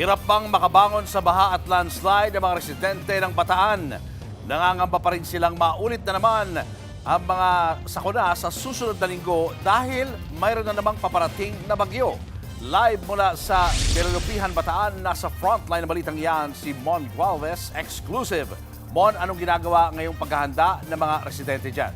Hirap bang makabangon sa baha at landslide ang mga residente ng Bataan? Nangangamba pa rin silang maulit na naman ang mga sakuna sa susunod na linggo dahil mayroon na namang paparating na bagyo. Live mula sa Delalupihan, Bataan, nasa frontline na balitang yan si Mon Gualvez, exclusive. Mon, anong ginagawa ngayong paghahanda ng mga residente dyan?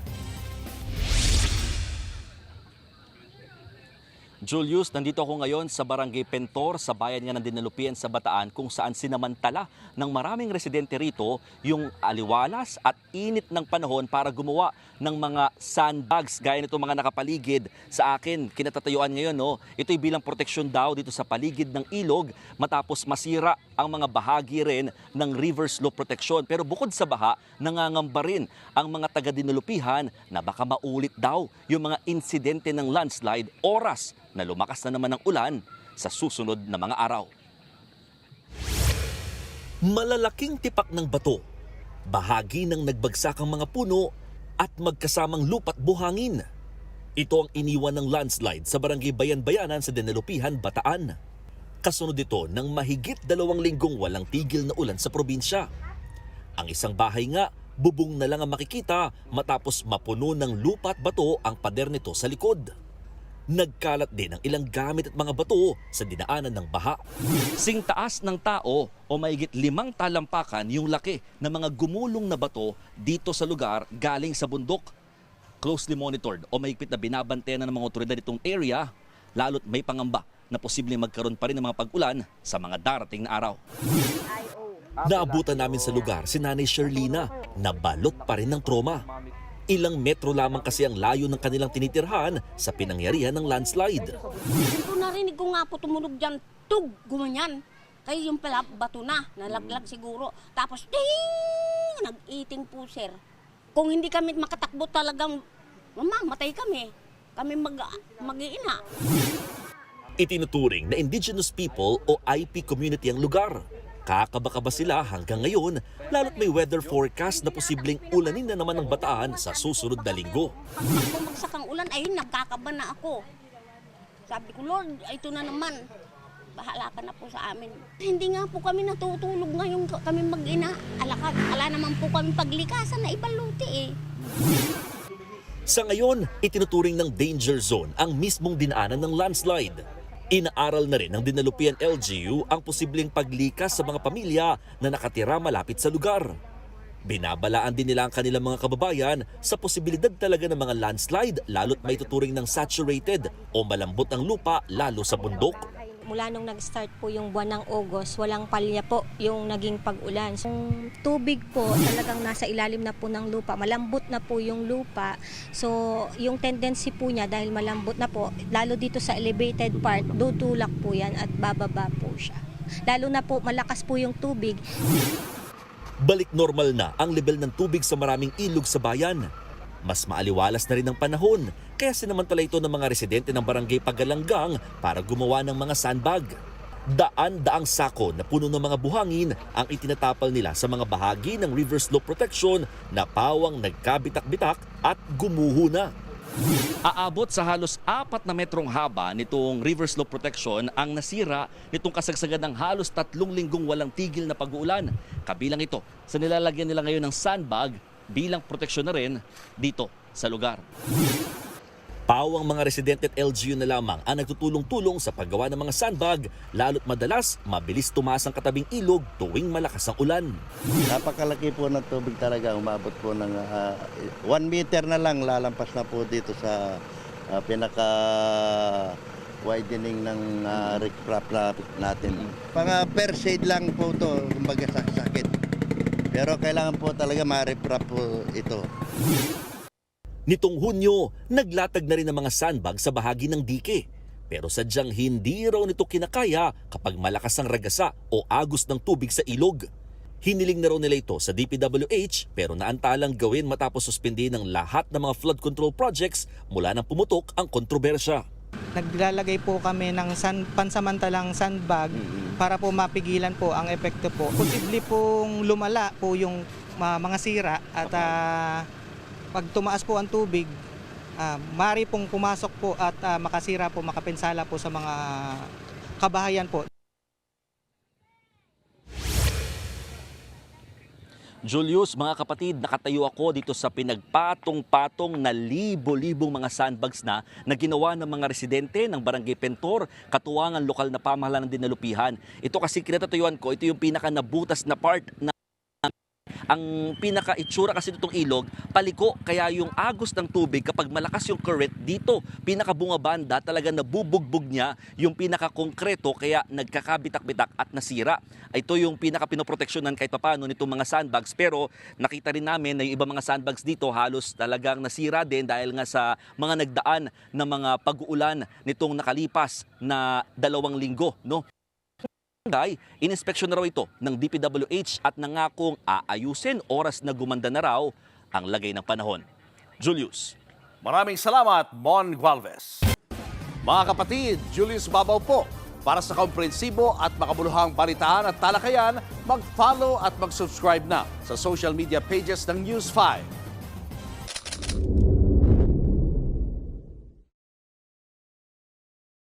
Julius, nandito ako ngayon sa Barangay Pentor sa bayan nga ng Dinalupian sa Bataan kung saan sinamantala ng maraming residente rito yung aliwalas at init ng panahon para gumawa ng mga sandbags gaya nito mga nakapaligid sa akin. Kinatatayuan ngayon, no? Ito'y bilang proteksyon daw dito sa paligid ng ilog matapos masira ang mga bahagi rin ng river slope protection. Pero bukod sa baha, nangangamba rin ang mga taga-Dinalupihan na baka maulit daw yung mga insidente ng landslide oras na lumakas na naman ang ulan sa susunod na mga araw. Malalaking tipak ng bato, bahagi ng nagbagsakang mga puno at magkasamang lupa't buhangin. Ito ang iniwan ng landslide sa Barangay Bayan-Bayanan sa Dinalupihan, Bataan. Kasunod ito ng mahigit 2 linggong walang tigil na ulan sa probinsya. Ang isang bahay nga, bubong na lang ang makikita matapos mapuno ng lupa at bato ang pader nito sa likod. Nagkalat din ang ilang gamit at mga bato sa dinaanan ng baha. Sing taas ng tao o mahigit 5 talampakan yung laki ng mga gumulong na bato dito sa lugar galing sa bundok. Closely monitored o mahigpit na binabantayan ng mga otoridad itong area, lalo't may pangamba na posibleng magkaroon pa rin ng mga pag-ulan sa mga darating na araw. Naabutan namin sa lugar si Nanay Sherlina na balot pa rin ng trauma. Ilang metro lamang kasi ang layo ng kanilang tinitirhan sa pinangyarihan ng landslide. Kung narinig ko nga po tumunog dyan, tug, gumanyan. Kaya yung pala, bato na, nalaglag siguro. Tapos, ding! Nag-eating po, sir. Kung hindi kami makatakbo talagang, mamamatay kami. Kami mag-iina. Itinuturing na indigenous people o IP community ang lugar. Kakaba-kaba sila hanggang ngayon, lalo't may weather forecast na posibleng ulanin na naman ng Bataan sa susunod na linggo. Pag bumagsak ang ulan, ayun, nagkakaba na ako. Sabi ko, Lord, ito na naman. Bahala ka na po sa amin. Hindi nga po kami natutulog ngayon kami mag-ina. Ala naman po kami paglikasan na ibaluti eh. Sa ngayon, itinuturing ng danger zone ang mismong dinaanan ng landslide. Inaaral na rin ng Dinalupian LGU ang posibleng paglikas sa mga pamilya na nakatira malapit sa lugar. Binabalaan din nila ang kanilang mga kababayan sa posibilidad talaga ng mga landslide lalo't may tuturing ng saturated o malambot ang lupa lalo sa bundok. Mula nung nag-start po yung buwan ng August, walang palya po yung naging pag-ulan. Yung tubig po talagang nasa ilalim na po ng lupa, malambot na po yung lupa. So yung tendency po niya dahil malambot na po, lalo dito sa elevated part, dudulak po yan at bababa po siya. Lalo na po malakas po yung tubig. Balik normal na ang level ng tubig sa maraming ilog sa bayan. Mas maaliwalas na rin ang panahon, kaya sinamantala ito ng mga residente ng Barangay Pagalanggang para gumawa ng mga sandbag. Daan-daang sako na puno ng mga buhangin ang itinatapal nila sa mga bahagi ng river slope protection na pawang nagkabitak-bitak at gumuho na. Aabot sa halos 4 na metrong haba nitong river slope protection ang nasira nitong kasagsagan ng halos 3 linggong walang tigil na pag-uulan. Kabilang ito sa nilalagyan nila ngayon ng sandbag bilang proteksyon na rin dito sa lugar. Pawang mga residente at LGU na lamang ang nagtutulong-tulong sa paggawa ng mga sandbag, lalo't madalas mabilis tumaas ang katabing ilog tuwing malakas ang ulan. Napakalaki po ng tubig talaga, umabot po ng 1 meter na lang lalampas na po dito sa pinaka-widening ng riprap natin. Mga per shade lang po ito, kumbaga sakit. Pero kailangan po talaga ma-riprap po ito. Nitong Hunyo, naglatag na rin ang mga sandbag sa bahagi ng dike. Pero sadyang hindi raw nito kinakaya kapag malakas ang ragasa o agos ng tubig sa ilog. Hiniling na raw nila ito sa DPWH pero naantalang gawin matapos suspindihin ng lahat ng mga flood control projects mula nang pumutok ang kontrobersya. Naglalagay po kami ng pansamantalang sandbag para po mapigilan po ang epekto po. Posible pong lumala po yung mga sira at pag tumaas po ang tubig, maaari pong pumasok po at makasira po, makapinsala po sa mga kabahayan po. Julius, mga kapatid, nakatayo ako dito sa pinagpatong-patong na libo-libong mga sandbags na ginawa ng mga residente ng Barangay Pentor, katuwang ang lokal na pamahalaan ng Dinalupihan. Ito kasi kinatatayuan ko, ito yung pinaka nabutas na part na ang pinaka-itsura kasi nitong ilog, paliko, kaya yung agos ng tubig kapag malakas yung current dito, pinaka-bungabanda, talaga nabubugbog niya yung pinaka-konkreto kaya nagkakabitak-bitak at nasira. Ito yung pinaka-pinoproteksyonan kahit paano nitong mga sandbags, pero nakita rin namin na yung ibang mga sandbags dito halos talagang nasira din dahil nga sa mga nagdaan na mga pag-uulan nitong nakalipas na 2 linggo, no? Ininspeksyon na raw ito ng DPWH at nangakong aayusin oras na gumanda na raw ang lagay ng panahon. Julius. Maraming salamat, Mon Gualvez. Mga kapatid, Julius Babaw po. Para sa komprehensibo at makabuluhang balitaan at talakayan, mag-follow at mag-subscribe na sa social media pages ng News 5.